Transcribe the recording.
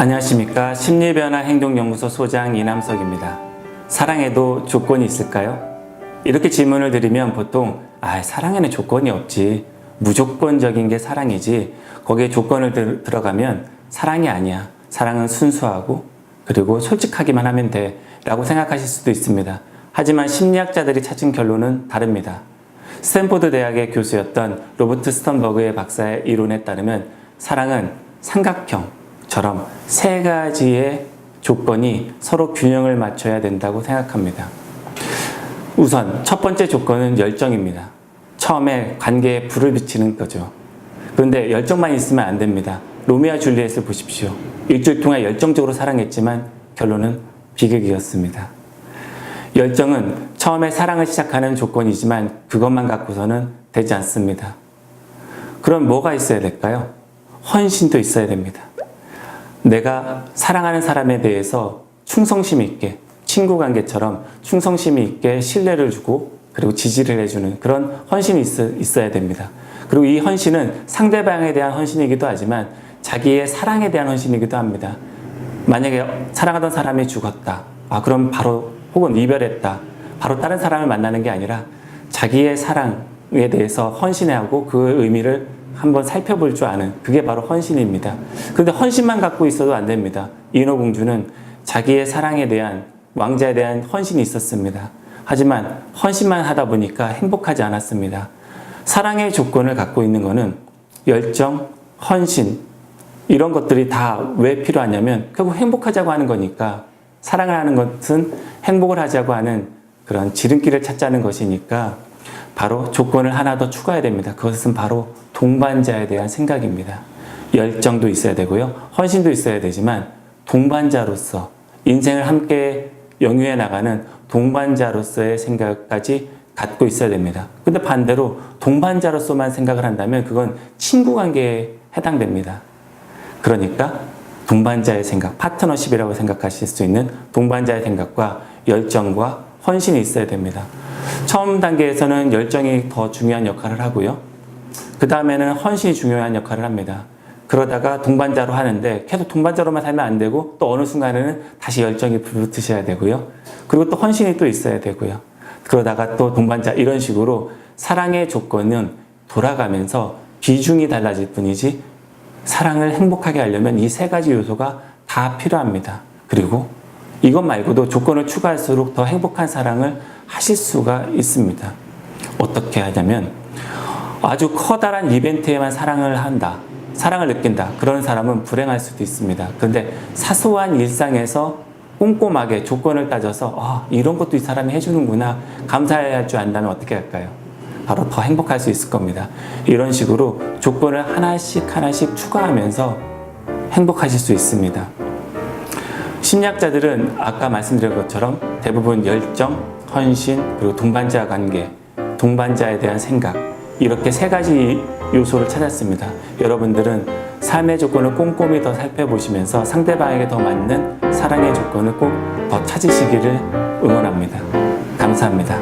안녕하십니까. 심리변화 행동연구소 소장 이남석입니다. 사랑에도 조건이 있을까요? 이렇게 질문을 드리면 보통 사랑에는 조건이 없지, 무조건적인 게 사랑이지, 거기에 조건을 들어가면 사랑이 아니야, 사랑은 순수하고 그리고 솔직하기만 하면 돼 라고 생각하실 수도 있습니다. 하지만 심리학자들이 찾은 결론은 다릅니다. 스탠포드 대학의 교수였던 로버트 스턴버그의 박사의 이론에 따르면 사랑은 삼각형처럼 세 가지의 조건이 서로 균형을 맞춰야 된다고 생각합니다. 우선 첫 번째 조건은 열정입니다. 처음에 관계에 불을 비치는 거죠. 그런데 열정만 있으면 안 됩니다. 로미오와 줄리엣을 보십시오. 일주일 동안 열정적으로 사랑했지만 결론은 비극이었습니다. 열정은 처음에 사랑을 시작하는 조건이지만 그것만 갖고서는 되지 않습니다. 그럼 뭐가 있어야 될까요? 헌신도 있어야 됩니다. 내가 사랑하는 사람에 대해서 충성심 있게, 친구 관계처럼 충성심이 있게 신뢰를 주고 그리고 지지를 해주는 그런 헌신이 있어야 됩니다. 그리고 이 헌신은 상대방에 대한 헌신이기도 하지만 자기의 사랑에 대한 헌신이기도 합니다. 만약에 사랑하던 사람이 죽었다. 그럼 바로 혹은 이별했다. 바로 다른 사람을 만나는 게 아니라 자기의 사랑에 대해서 헌신하고 그 의미를 한번 살펴볼 줄 아는, 그게 바로 헌신입니다. 그런데 헌신만 갖고 있어도 안 됩니다. 인어공주는 자기의 사랑에 대한, 왕자에 대한 헌신이 있었습니다. 하지만 헌신만 하다 보니까 행복하지 않았습니다. 사랑의 조건을 갖고 있는 것은 열정, 헌신, 이런 것들이 다 왜 필요하냐면 결국 행복하자고 하는 거니까, 사랑을 하는 것은 행복을 하자고 하는 그런 지름길을 찾자는 것이니까 바로 조건을 하나 더 추가해야 됩니다. 그것은 바로 동반자에 대한 생각입니다. 열정도 있어야 되고요. 헌신도 있어야 되지만 동반자로서 인생을 함께 영유해 나가는 동반자로서의 생각까지 갖고 있어야 됩니다. 근데 반대로 동반자로서만 생각을 한다면 그건 친구 관계에 해당됩니다. 그러니까 동반자의 생각, 파트너십이라고 생각하실 수 있는 동반자의 생각과 열정과 헌신이 있어야 됩니다. 처음 단계에서는 열정이 더 중요한 역할을 하고요. 그 다음에는 헌신이 중요한 역할을 합니다. 그러다가 동반자로 하는데 계속 동반자로만 살면 안 되고 또 어느 순간에는 다시 열정이 불붙으셔야 되고요. 그리고 또 헌신이 또 있어야 되고요. 그러다가 또 동반자, 이런 식으로 사랑의 조건은 돌아가면서 비중이 달라질 뿐이지 사랑을 행복하게 하려면 이 세 가지 요소가 다 필요합니다. 그리고 이것 말고도 조건을 추가할수록 더 행복한 사랑을 하실 수가 있습니다. 어떻게 하냐면 아주 커다란 이벤트에만 사랑을 한다, 사랑을 느낀다, 그런 사람은 불행할 수도 있습니다. 그런데 사소한 일상에서 꼼꼼하게 조건을 따져서 이런 것도 이 사람이 해주는구나, 감사해야 할 줄 안다면 어떻게 할까요? 바로 더 행복할 수 있을 겁니다. 이런 식으로 조건을 하나씩 추가하면서 행복하실 수 있습니다. 심리학자들은 아까 말씀드린 것처럼 대부분 열정, 헌신, 그리고 동반자 관계, 동반자에 대한 생각, 이렇게 세 가지 요소를 찾았습니다. 여러분들은 삶의 조건을 꼼꼼히 더 살펴보시면서 상대방에게 더 맞는 사랑의 조건을 꼭 더 찾으시기를 응원합니다. 감사합니다.